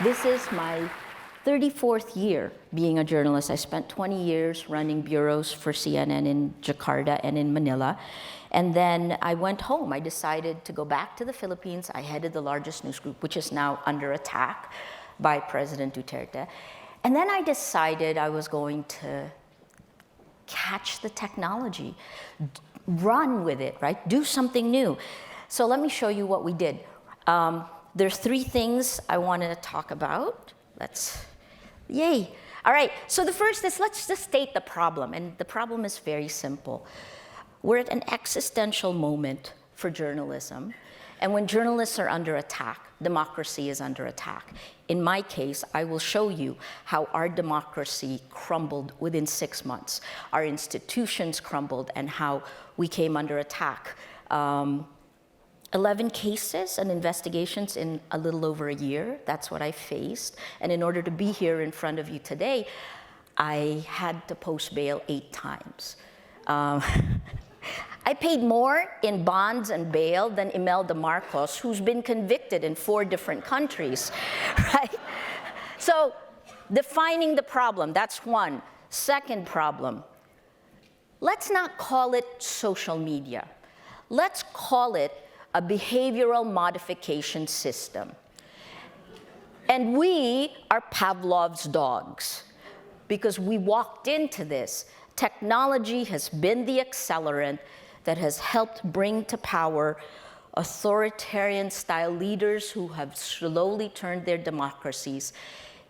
This is my 34th year being a journalist. I spent 20 years running bureaus for CNN in Jakarta and in Manila. And then I went home. I decided to go back to the Philippines. I headed the largest news group, which is now under attack by President Duterte. And then I decided I was going to catch the technology, run with it, right? Do something new. So let me show you what we did. There's three things I wanted to talk about. Yay. All right, so the first is, let's just state the problem. And the problem is very simple. We're at an existential moment for journalism. And when journalists are under attack, democracy is under attack. In my case, I will show you how our democracy crumbled within 6 months. Our institutions crumbled and how we came under attack. 11 cases and investigations in a little over a year. That's what I faced. And in order to be here in front of you today, I had to post bail 8 times. I paid more in bonds and bail than Imelda Marcos, who's been convicted in 4 different countries, right? So defining the problem, that's one. Second problem, let's not call it social media. Let's call it a behavioral modification system. And we are Pavlov's dogs because we walked into this. Technology has been the accelerant that has helped bring to power authoritarian-style leaders who have slowly turned their democracies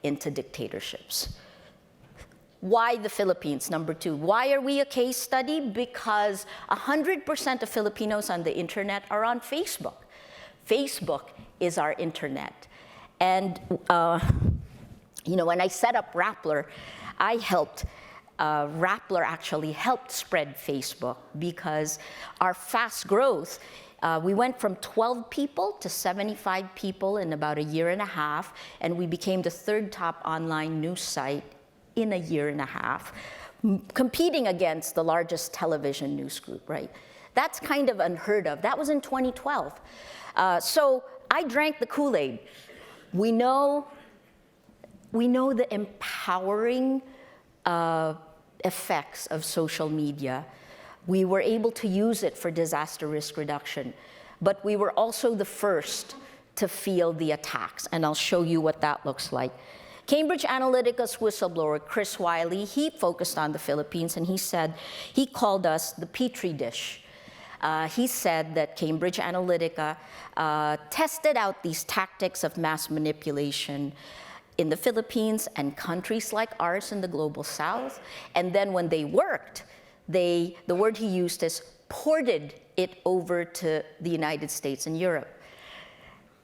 into dictatorships. Why the Philippines? Number 2, why are we a case study? Because 100% of Filipinos on the internet are on Facebook. Facebook is our internet. And when I set up Rappler, I helped Rappler actually helped spread Facebook because our fast growth, we went from 12 people to 75 people in about a year and a half, and we became the 3rd top online news site in a year and a half, competing against the largest television news group, right? That's kind of unheard of. That was in 2012. So I drank the Kool-Aid. We know the empowering effects of social media. We were able to use it for disaster risk reduction, but we were also the first to feel the attacks, and I'll show you what that looks like. Cambridge Analytica's whistleblower, Chris Wiley, he focused on the Philippines, and he called us the Petri dish. He said that Cambridge Analytica tested out these tactics of mass manipulation in the Philippines and countries like ours in the global south. And then when they worked, the word he used is ported it over to the United States and Europe.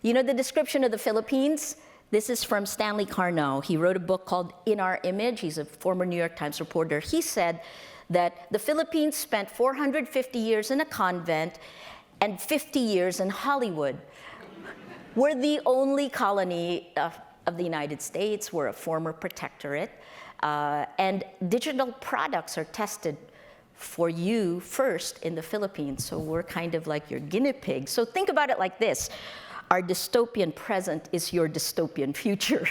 You know the description of the Philippines? This is from Stanley Carnot. He wrote a book called In Our Image. He's a former New York Times reporter. He said that the Philippines spent 450 years in a convent and 50 years in Hollywood. We're the only colony of the United States. We're a former protectorate. And digital products are tested for you first in the Philippines. So we're kind of like your guinea pig. So think about it like this. Our dystopian present is your dystopian future.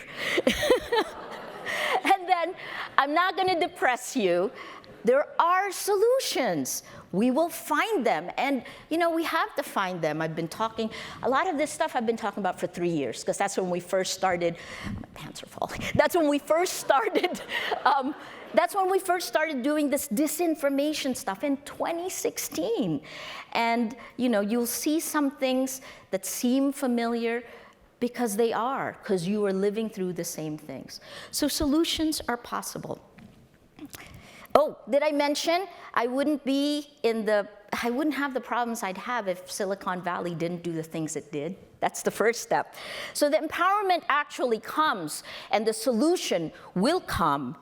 And then, I'm not going to depress you. There are solutions. We will find them. And, we have to find them. A lot of this stuff I've been talking about for 3 years, because that's when we first started. My pants are falling. That's when we first started. That's when we first started doing this disinformation stuff in 2016. And, you'll see some things that seem familiar because they are, because you are living through the same things. So solutions are possible. Oh, did I mention I wouldn't have the problems I'd have if Silicon Valley didn't do the things it did? That's the first step. So the empowerment actually comes, and the solution will come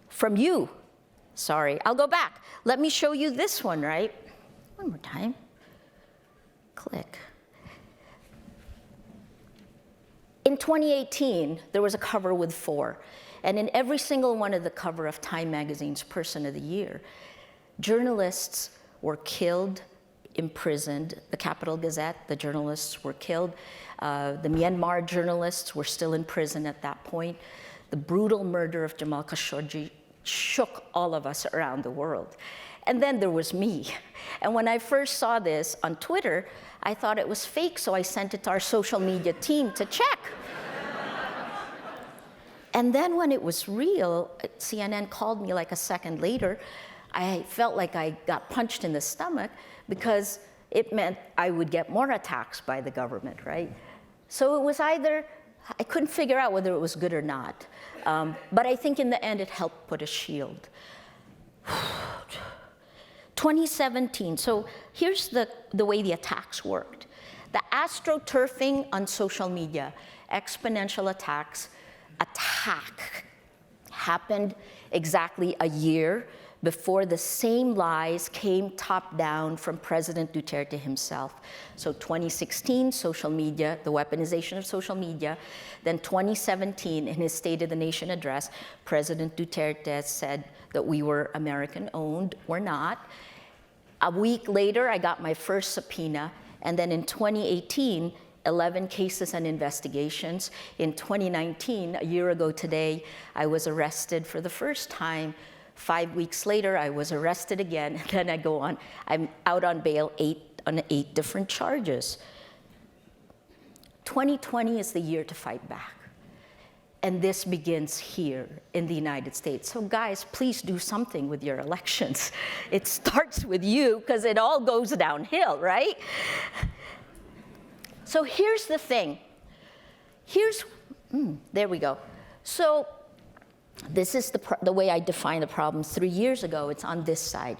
from you. Sorry, I'll go back. Let me show you this one, right? One more time. Click. In 2018, there was a cover with 4. And in every single one of the cover of Time magazine's Person of the Year, journalists were killed imprisoned. The Capital Gazette, the journalists were killed. The Myanmar journalists were still in prison at that point. The brutal murder of Jamal Khashoggi shook all of us around the world. And then there was me. And when I first saw this on Twitter, I thought it was fake, so I sent it to our social media team to check. And then when it was real, CNN called me like a second later. I felt like I got punched in the stomach because it meant I would get more attacks by the government, right? So it was either, I couldn't figure out whether it was good or not. But I think in the end, it helped put a shield. 2017, so here's the way the attacks worked. The astroturfing on social media, exponential attacks, attack happened exactly a year before the same lies came top down from President Duterte himself. So 2016, social media, the weaponization of social media. Then 2017, in his State of the Nation address, President Duterte said that we were American-owned. We're not. A week later, I got my first subpoena. And then in 2018, 11 cases and investigations. In 2019, a year ago today, I was arrested for the first time. 5 weeks later, I was arrested again, and then I go on. I'm out on bail on eight different charges. 2020 is the year to fight back. And this begins here in the United States. So guys, please do something with your elections. It starts with you, because it all goes downhill, right? So here's the thing. There we go. So this is the way I define the problem 3 years ago. It's on this side.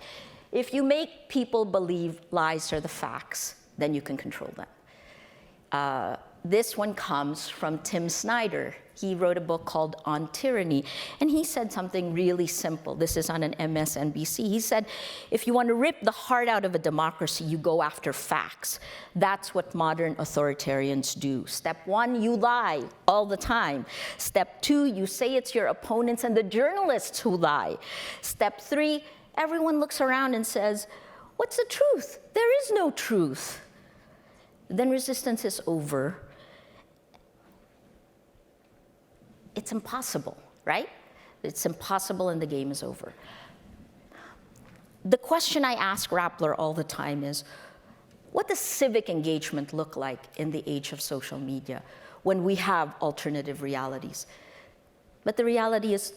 If you make people believe lies are the facts, then you can control them. This one comes from Tim Snyder. He wrote a book called On Tyranny, and he said something really simple. This is on an MSNBC. He said, if you want to rip the heart out of a democracy, you go after facts. That's what modern authoritarians do. Step 1, you lie all the time. Step 2, you say it's your opponents and the journalists who lie. Step 3, everyone looks around and says, what's the truth? There is no truth. Then resistance is over. It's impossible, right? It's impossible and the game is over. The question I ask Rappler all the time is, what does civic engagement look like in the age of social media when we have alternative realities? But the reality is,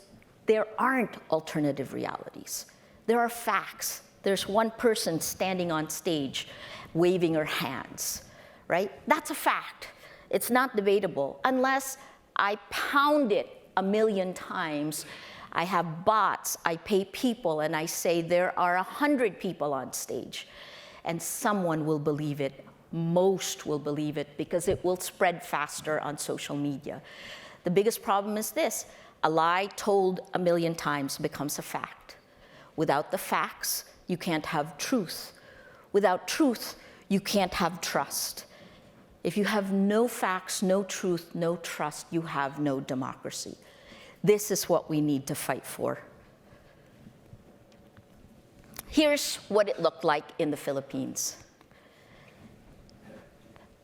there aren't alternative realities. There are facts. There's one person standing on stage waving her hands, right? That's a fact. It's not debatable unless I pound it 1,000,000 times. I have bots, I pay people, and I say there are 100 people on stage. And someone will believe it. Most will believe it because it will spread faster on social media. The biggest problem is this: a lie told 1,000,000 times becomes a fact. Without the facts, you can't have truth. Without truth, you can't have trust. If you have no facts, no truth, no trust, you have no democracy. This is what we need to fight for. Here's what it looked like in the Philippines.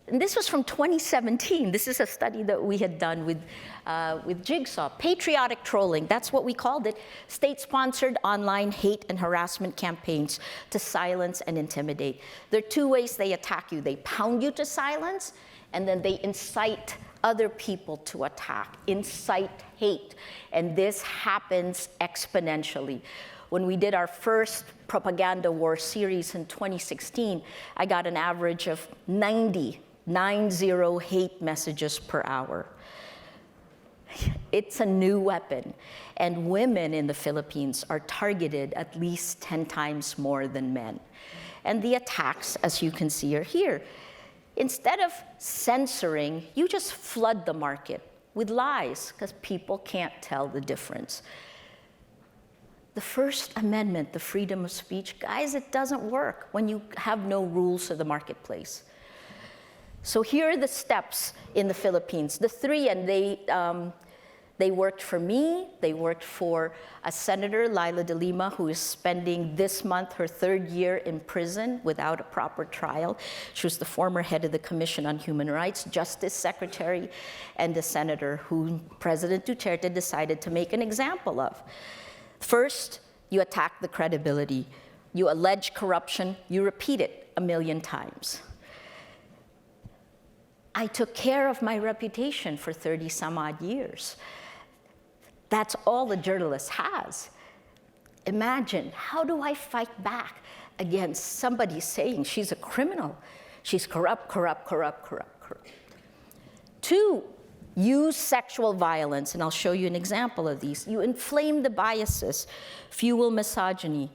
And this was from 2017. This is a study that we had done with Jigsaw. Patriotic Trolling, that's what we called it. State-sponsored online hate and harassment campaigns to silence and intimidate. There are two ways they attack you. They pound you to silence, and then they incite other people to attack, incite hate. And this happens exponentially. When we did our first propaganda war series in 2016, I got an average of 90 hate messages per hour. It's a new weapon, and women in the Philippines are targeted at least 10 times more than men. And the attacks, as you can see, are here. Instead of censoring, you just flood the market with lies because people can't tell the difference. The First Amendment, the freedom of speech, guys, it doesn't work when you have no rules of the marketplace. So here are the steps in the Philippines, the three, and They worked for me, they worked for a senator, Laila de Lima, who is spending this month her 3rd year in prison without a proper trial. She was the former head of the Commission on Human Rights, Justice Secretary, and a senator who President Duterte decided to make an example of. First, you attack the credibility. You allege corruption, you repeat it 1,000,000 times. I took care of my reputation for 30 some odd years. That's all a journalist has. Imagine, how do I fight back against somebody saying she's a criminal? She's corrupt, corrupt, corrupt, corrupt, corrupt. 2, use sexual violence, and I'll show you an example of these. You inflame the biases, fuel misogyny.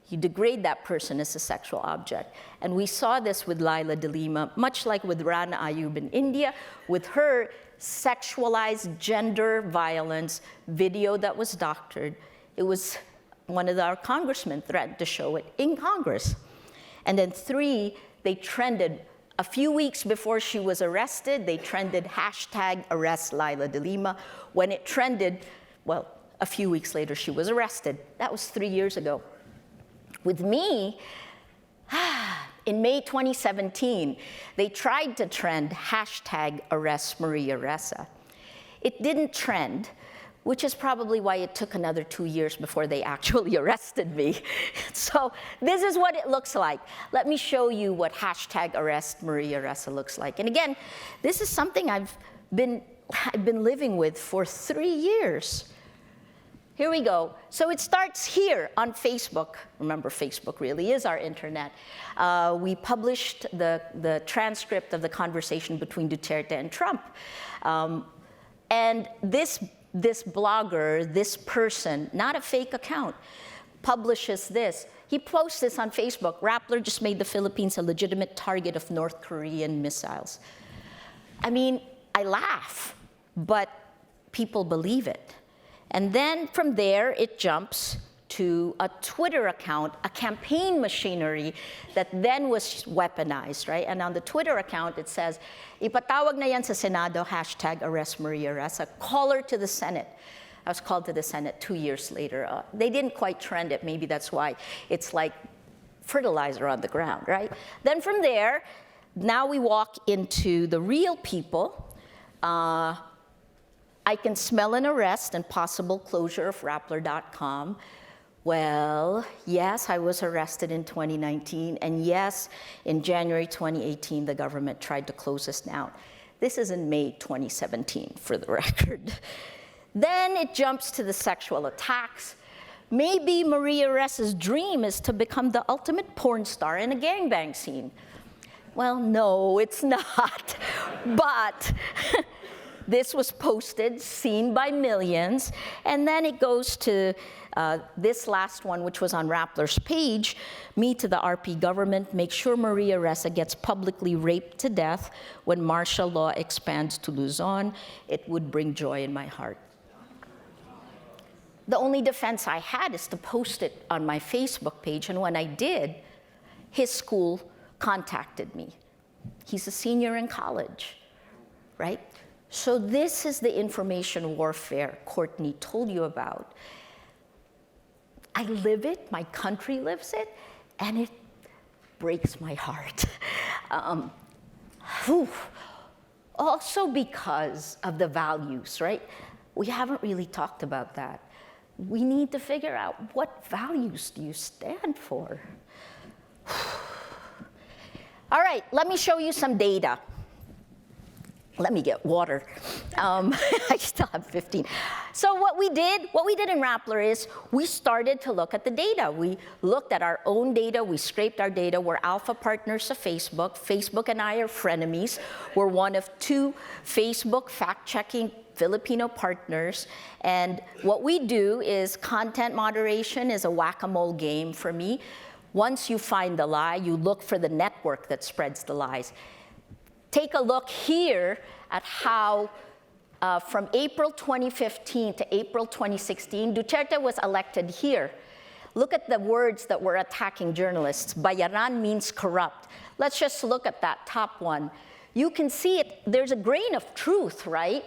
You degrade that person as a sexual object. And we saw this with Laila de Lima, much like with Rana Ayub in India, with her sexualized gender violence video that was doctored. It was one of our congressmen threatened to show it in Congress. And then 3, they trended, a few weeks before she was arrested, they trended hashtag arrest Laila de Lima. When it trended, well, a few weeks later she was arrested. That was 3 years ago. With me, in May 2017, they tried to trend hashtag arrest Maria Ressa. It didn't trend, which is probably why it took another 2 years before they actually arrested me. So this is what it looks like. Let me show you what hashtag arrest Maria Ressa looks like. And again, this is something I've been living with for 3 years. Here we go. So it starts here on Facebook. Remember, Facebook really is our internet. We published the transcript of the conversation between Duterte and Trump. And this blogger, this person, not a fake account, publishes this. He posts this on Facebook. Rappler just made the Philippines a legitimate target of North Korean missiles. I mean, I laugh, but people believe it. And then from there, it jumps to a Twitter account, a campaign machinery that then was weaponized, right? And on the Twitter account, it says, ipatawag na yan sa Senado, hashtag arrest Maria Ressa, call her to the Senate. I was called to the Senate 2 years later. They didn't quite trend it. Maybe that's why it's like fertilizer on the ground, right? Then from there, now we walk into the real people. I can smell an arrest and possible closure of Rappler.com. Well, yes, I was arrested in 2019, and yes, in January 2018, the government tried to close us down. This is in May 2017, for the record. Then it jumps to the sexual attacks. Maybe Maria Ressa's dream is to become the ultimate porn star in a gangbang scene. Well, no, it's not, but this was posted, seen by millions, and then it goes to this last one, which was on Rappler's page, me to the RP government, make sure Maria Ressa gets publicly raped to death when martial law expands to Luzon. It would bring joy in my heart. The only defense I had is to post it on my Facebook page, and when I did, his school contacted me. He's a senior in college, right? So this is the information warfare Courtney told you about. I live it, my country lives it, and it breaks my heart. Also because of the values, right? We haven't really talked about that. We need to figure out, what values do you stand for? All right, let me show you some data. Let me get water. I still have 15. So what we did in Rappler is we started to look at the data. We looked at our own data. We scraped our data. We're alpha partners of Facebook. Facebook and I are frenemies. We're one of 2 Facebook fact-checking Filipino partners. And what we do is content moderation is a whack-a-mole game for me. Once you find the lie, you look for the network that spreads the lies. Take a look here at how from April 2015 to April 2016, Duterte was elected here. Look at the words that were attacking journalists. Bayaran means corrupt. Let's just look at that top one. You can see it, there's a grain of truth, right?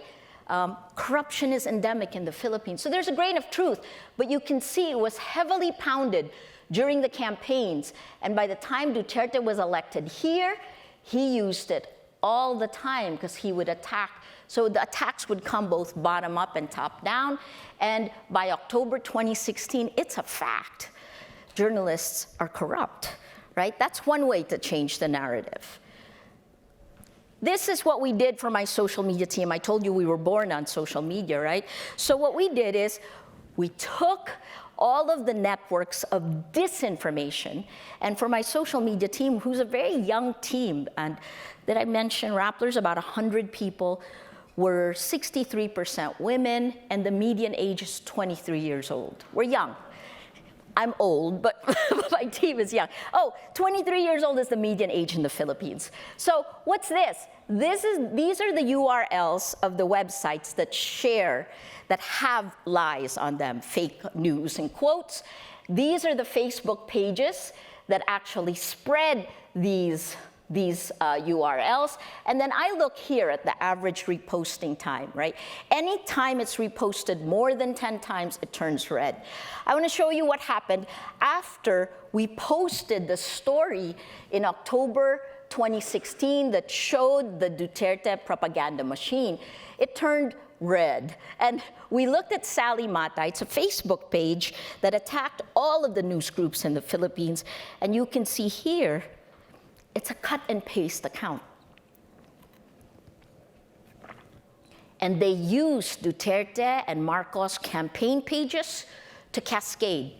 Corruption is endemic in the Philippines. So there's a grain of truth, but you can see it was heavily pounded during the campaigns. And by the time Duterte was elected here, he used it all the time because he would attack. So the attacks would come both bottom up and top down. And by October 2016, it's a fact. Journalists are corrupt, right? That's one way to change the narrative. This is what we did for my social media team. I told you we were born on social media, right? So what we did is we took all of the networks of disinformation, and for my social media team, who's a very young team, and did I mention Rapplers? About 100 people, were 63% women, and the median age is 23 years old. We're young. I'm old, but my team is young. Oh, 23 years old is the median age in the Philippines. So what's this? These are the URLs of the websites that share, that have lies on them, fake news in quotes. These are the Facebook pages that actually spread these URLs. And then I look here at the average reposting time, right? Anytime it's reposted more than 10 times, it turns red. I want to show you what happened after we posted the story in October 2016 that showed the Duterte propaganda machine. It turned red. And we looked at Sally Mata. It's a Facebook page that attacked all of the news groups in the Philippines. And you can see here, it's a cut and paste account. And they used Duterte and Marcos campaign pages to cascade.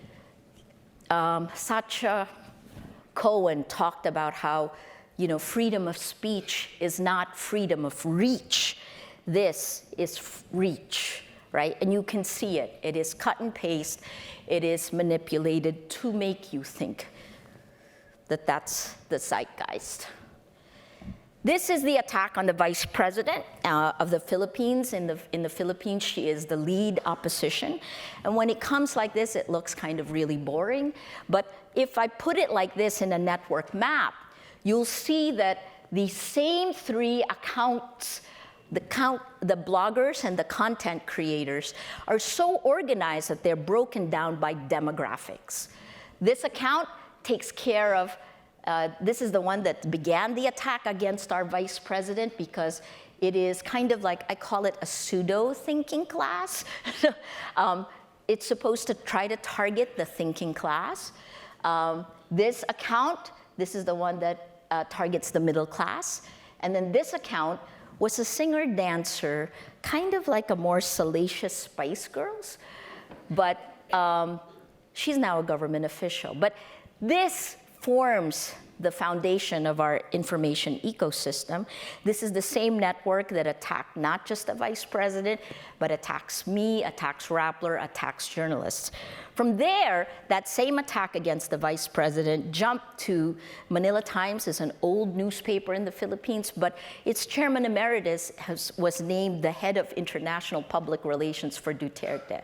Sacha Cohen talked about how, freedom of speech is not freedom of reach. This is reach, right? And you can see it. It is cut and paste. It is manipulated to make you think that that's the zeitgeist. This is the attack on the vice president of the Philippines. In the Philippines, she is the lead opposition. And when it comes like this, it looks kind of really boring. But if I put it like this in a network map, you'll see that the same three accounts, the bloggers and the content creators, are so organized that they're broken down by demographics. This account takes care of, this is the one that began the attack against our vice president, because it is kind of like, I call it a pseudo thinking class. It's supposed to try to target the thinking class. This account, this is the one that targets the middle class. And then this account was a singer-dancer, kind of like a more salacious Spice Girls, but she's now a government official. But this forms the foundation of our information ecosystem. This is the same network that attacked not just the vice president, but attacks me, attacks Rappler, attacks journalists. From there, that same attack against the vice president jumped to Manila Times. Is an old newspaper in the Philippines, but its chairman emeritus was named the head of international public relations for Duterte.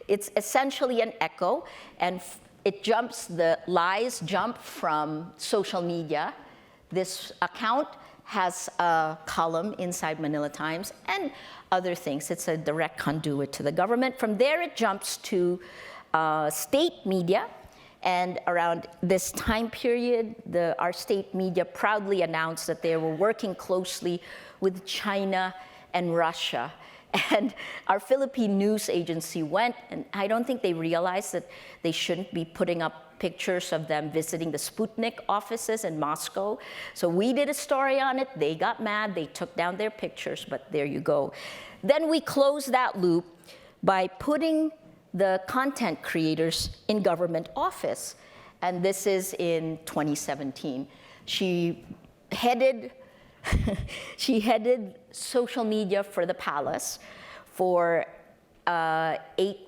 It's essentially an echo, and the lies jump from social media. This account has a column inside Manila Times and other things. It's a direct conduit to the government. From there, it jumps to state media. And around this time period, our state media proudly announced that they were working closely with China and Russia. And our Philippine news agency went, and I don't think they realized that they shouldn't be putting up pictures of them visiting the Sputnik offices in Moscow. So we did a story on it. They got mad. They took down their pictures, but there you go. Then we closed that loop by putting the content creators in government office. And this is in 2017. She headed social media for the palace for 8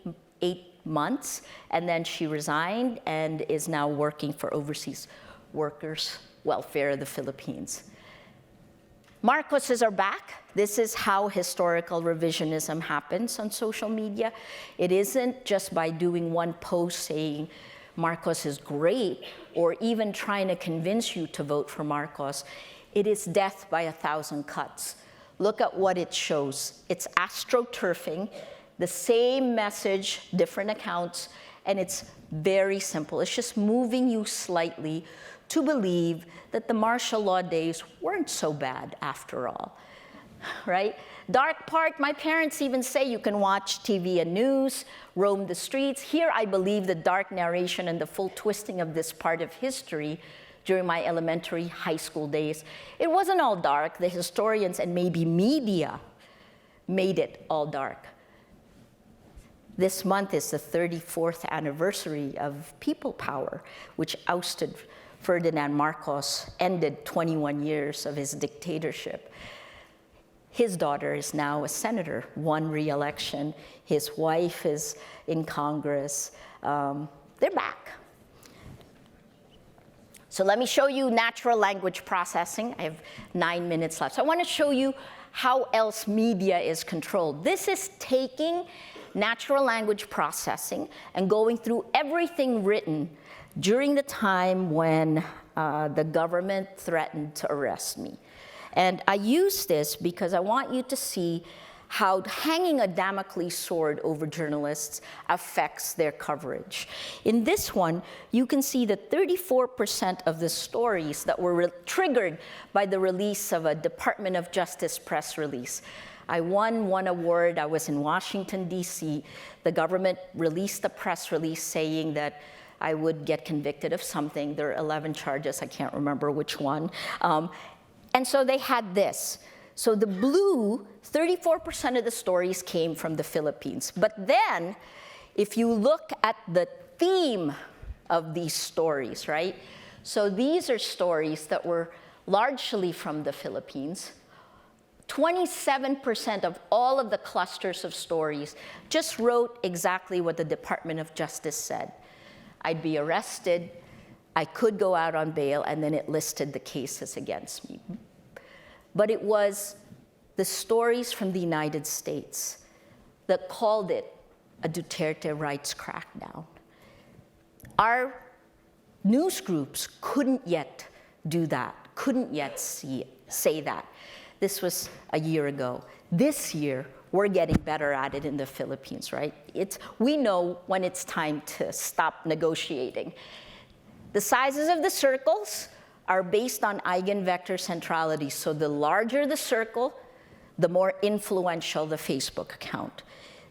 months, and then she resigned and is now working for Overseas Workers Welfare of the Philippines. Marcoses are back. This is how historical revisionism happens on social media. It isn't just by doing one post saying Marcos is great, or even trying to convince you to vote for Marcos. It is death by 1,000 cuts. look at what it shows. It's astroturfing, the same message, different accounts, and it's very simple. It's just moving you slightly to believe that the martial law days weren't so bad after all, right? Dark part, my parents even say you can watch TV and news, roam the streets. Here I believe the dark narration and the full twisting of this part of history during my elementary, high school days. It wasn't all dark. The historians and maybe media made it all dark. This month is the 34th anniversary of People Power, which ousted Ferdinand Marcos, ended 21 years of his dictatorship. His daughter is now a senator, won re-election. His wife is in Congress. They're back. So let me show you natural language processing. I have 9 minutes left. So I want to show you how else media is controlled. This is taking natural language processing and going through everything written during the time when the government threatened to arrest me. And I use this because I want you to see how hanging a Damocles sword over journalists affects their coverage. In this one, you can see that 34% of the stories that were triggered by the release of a Department of Justice press release. I won one award. I was in Washington, D.C. The government released a press release saying that I would get convicted of something. There are 11 charges. I can't remember which one. And so they had this. So the blue, 34% of the stories came from the Philippines. But then, if you look at the theme of these stories, right? So these are stories that were largely from the Philippines. 27% of all of the clusters of stories just wrote exactly what the Department of Justice said. I'd be arrested, I could go out on bail, and then it listed the cases against me. But it was the stories from the United States that called it a Duterte rights crackdown. Our news groups couldn't yet do that, couldn't yet say that. This was a year ago. This year, we're getting better at it in the Philippines, right? We know when it's time to stop negotiating. The sizes of the circles are based on Eigenvector centrality. So the larger the circle, the more influential the Facebook account.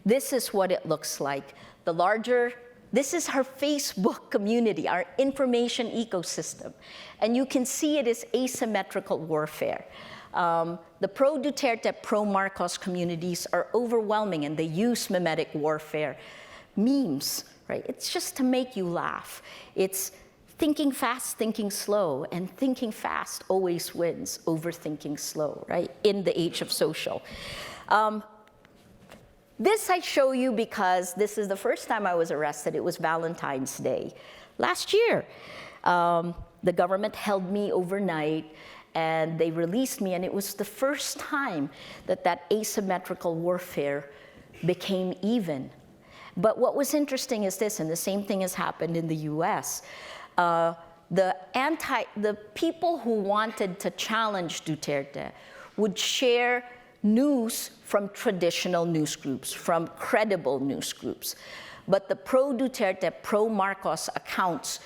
This is what it looks like. The larger, this is our Facebook community, our information ecosystem. And you can see it is asymmetrical warfare. The pro-Duterte, pro-Marcos communities are overwhelming, and they use mimetic warfare. Memes, right? It's just to make you laugh. It's thinking fast, thinking slow, and thinking fast always wins over thinking slow, right? In the age of social. This I show you because this is the first time I was arrested. It was Valentine's Day last year. The government held me overnight, and they released me, and it was the first time that that asymmetrical warfare became even. But what was interesting is this, and the same thing has happened in the US. The people who wanted to challenge Duterte would share news from traditional news groups, from credible news groups. But the pro-Duterte, pro-Marcos accounts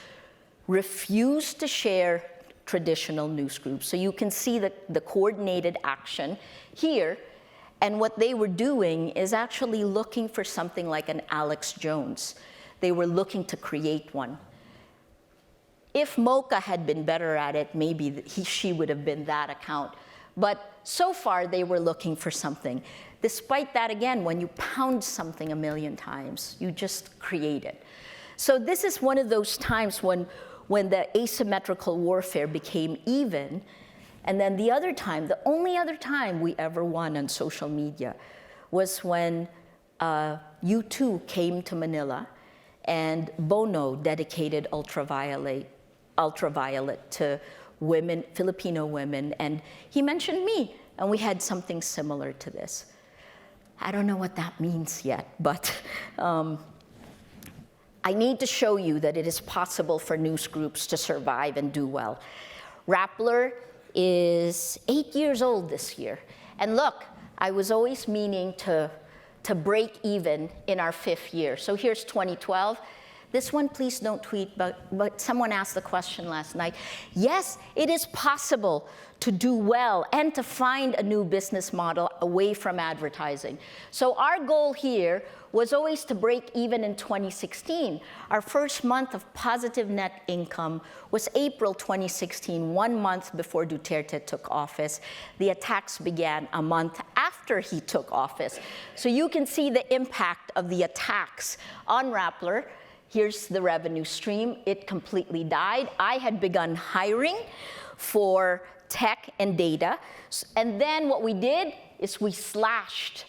refused to share traditional news groups. So you can see the coordinated action here. And what they were doing is actually looking for something like an Alex Jones. They were looking to create one. If Mocha had been better at it, maybe she would have been that account. But so far, they were looking for something. Despite that, again, when you pound something a million times, you just create it. So this is one of those times when the asymmetrical warfare became even. And then the other time, the only other time we ever won on social media was when U2 came to Manila and Bono dedicated Ultraviolet to women, Filipino women, and he mentioned me, and we had something similar to this. I don't know what that means yet, but I need to show you that it is possible for news groups to survive and do well. Rappler is 8 years old this year. And look, I was always meaning to break even in our 5th year. So here's 2012. This one, please don't tweet, but someone asked the question last night. Yes, it is possible to do well and to find a new business model away from advertising. So our goal here was always to break even in 2016. Our first month of positive net income was April 2016, 1 month before Duterte took office. The attacks began a month after he took office. So you can see the impact of the attacks on Rappler. Here's the revenue stream. It completely died. I had begun hiring for tech and data. And then what we did is we slashed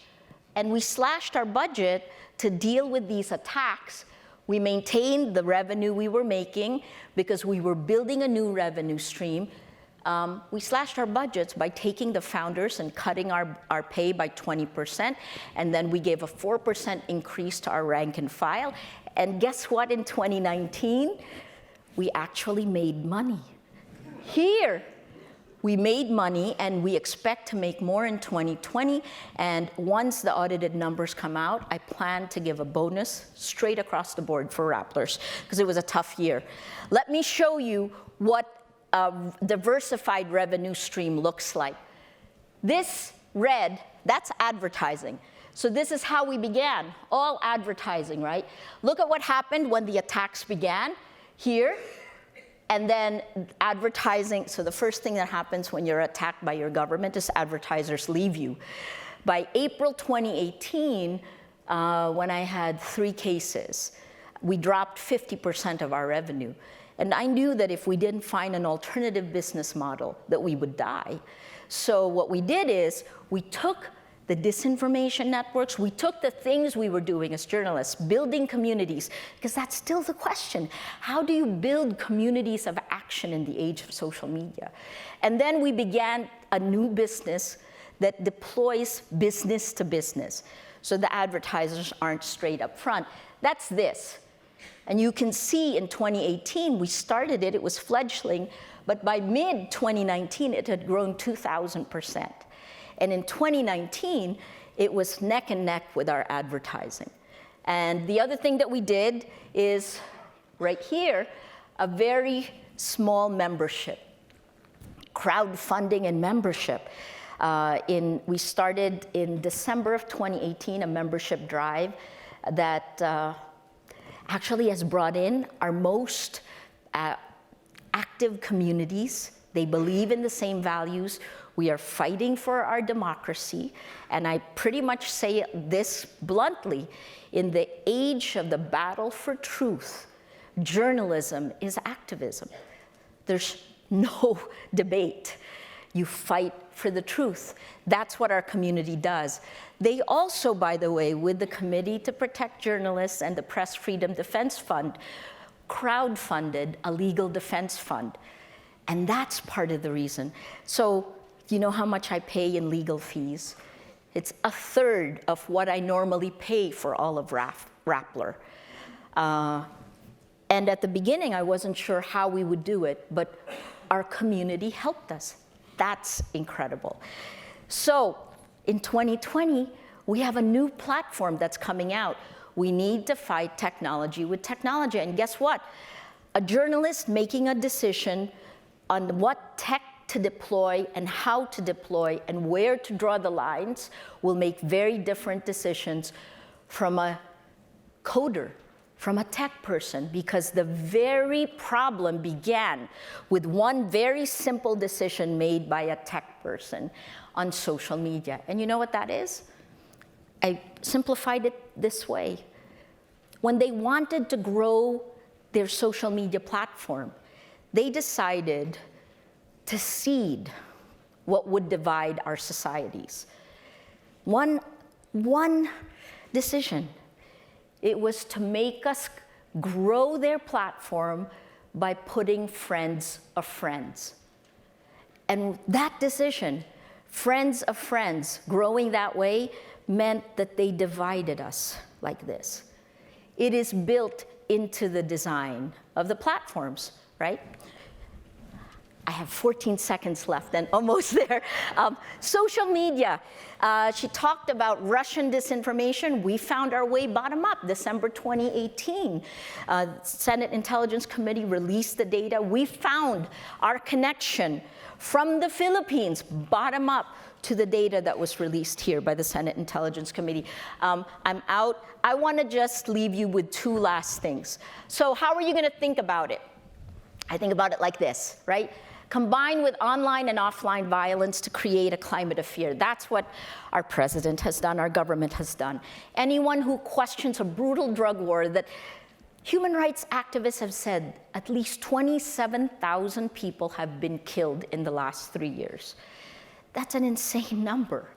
our budget to deal with these attacks. We maintained the revenue we were making because we were building a new revenue stream. We slashed our budgets by taking the founders and cutting our pay by 20%. And then we gave a 4% increase to our rank and file. And guess what, in 2019? We actually made money. Here, we made money, and we expect to make more in 2020. And once the audited numbers come out, I plan to give a bonus straight across the board for Rapplers, because it was a tough year. Let me show you what a diversified revenue stream looks like. This red, that's advertising. So this is how we began, all advertising, right? Look at what happened when the attacks began here. And then advertising, so the first thing that happens when you're attacked by your government is advertisers leave you. By April 2018, when I had 3 cases, we dropped 50% of our revenue. And I knew that if we didn't find an alternative business model, that we would die. So what we did is we took the disinformation networks, we took the things we were doing as journalists, building communities, because that's still the question. How do you build communities of action in the age of social media? And then we began a new business that deploys business to business. So the advertisers aren't straight up front. That's this. And you can see in 2018, we started it was fledgling, but by mid-2019, it had grown 2,000%. And in 2019, it was neck and neck with our advertising. And the other thing that we did is, right here, a very small membership, crowdfunding and membership. We started in December of 2018, a membership drive that actually has brought in our most active communities. They believe in the same values. We are fighting for our democracy, and I pretty much say this bluntly, in the age of the battle for truth, journalism is activism. There's no debate. You fight for the truth. That's what our community does. They also, by the way, with the Committee to Protect Journalists and the Press Freedom Defense Fund, crowdfunded a legal defense fund. And that's part of the reason. So, you know how much I pay in legal fees? It's 1/3 of what I normally pay for all of Rappler. And at the beginning, I wasn't sure how we would do it, but our community helped us. That's incredible. So in 2020, we have a new platform that's coming out. We need to fight technology with technology. And guess what? A journalist making a decision on what tech to deploy and how to deploy and where to draw the lines will make very different decisions from a coder, from a tech person, because the very problem began with one very simple decision made by a tech person on social media. And you know what that is? I simplified it this way. When they wanted to grow their social media platform, they decided to seed what would divide our societies. One decision. It was to make us grow their platform by putting friends of friends. And that decision, friends of friends, growing that way, meant that they divided us like this. It is built into the design of the platforms, right? I have 14 seconds left and almost there. Social media. She talked about Russian disinformation. We found our way bottom up. December 2018, Senate Intelligence Committee released the data. We found our connection from the Philippines, bottom up, to the data that was released here by the Senate Intelligence Committee. I'm out. I want to just leave you with two last things. So how are you going to think about it? I think about it like this, right? Combine with online and offline violence to create a climate of fear. That's what our president has done, our government has done. Anyone who questions a brutal drug war that human rights activists have said at least 27,000 people have been killed in the last 3 years. That's an insane number.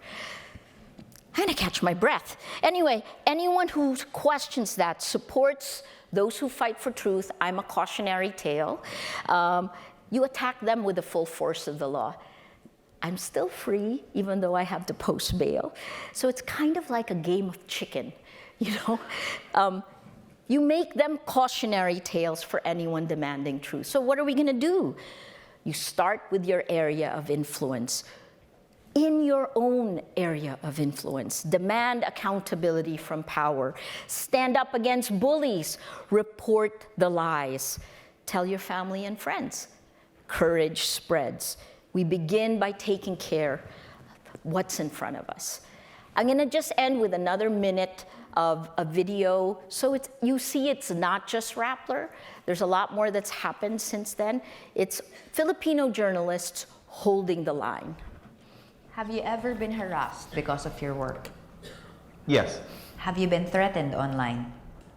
I'm gonna catch my breath. Anyway, anyone who questions that, supports those who fight for truth, I'm a cautionary tale, you attack them with the full force of the law. I'm still free, even though I have to post bail. So it's kind of like a game of chicken, you know? You make them cautionary tales for anyone demanding truth. So what are we gonna do? You start with your area of influence. In your own area of influence, demand accountability from power. Stand up against bullies. Report the lies. Tell your family and friends. Courage spreads. We begin by taking care of what's in front of us. I'm gonna just end with another minute of a video. So you see it's not just Rappler. There's a lot more that's happened since then. It's Filipino journalists holding the line. Have you ever been harassed because of your work? Yes. Have you been threatened online?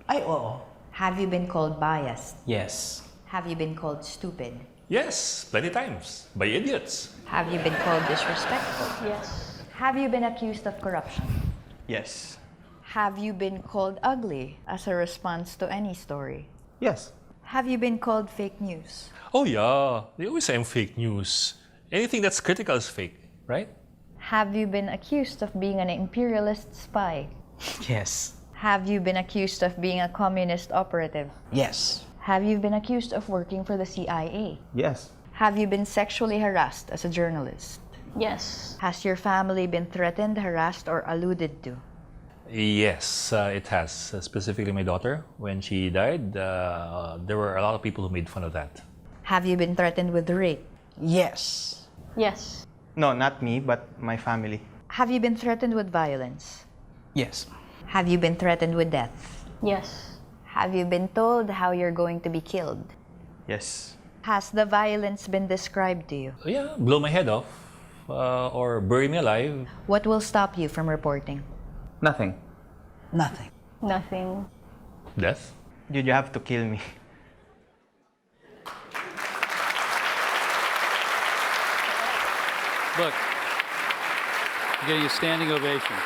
Ay, oo. Have you been called biased? Yes. Have you been called stupid? Yes, plenty times. By idiots. Have you been called disrespectful? Yes. Have you been accused of corruption? Yes. Have you been called ugly as a response to any story? Yes. Have you been called fake news? Oh yeah, they always say I'm fake news. Anything that's critical is fake, right? Have you been accused of being an imperialist spy? Yes. Have you been accused of being a communist operative? Yes. Have you been accused of working for the CIA? Yes. Have you been sexually harassed as a journalist? Yes. Has your family been threatened, harassed, or alluded to? Yes, it has. Specifically my daughter. When she died, there were a lot of people who made fun of that. Have you been threatened with rape? Yes. Yes. No, not me, but my family. Have you been threatened with violence? Yes. Have you been threatened with death? Yes. Have you been told how you're going to be killed? Yes. Has the violence been described to you? Yeah, blow my head off or bury me alive. What will stop you from reporting? Nothing. Nothing. Nothing. Death. Did you have to kill me? Look, you're getting a standing ovation.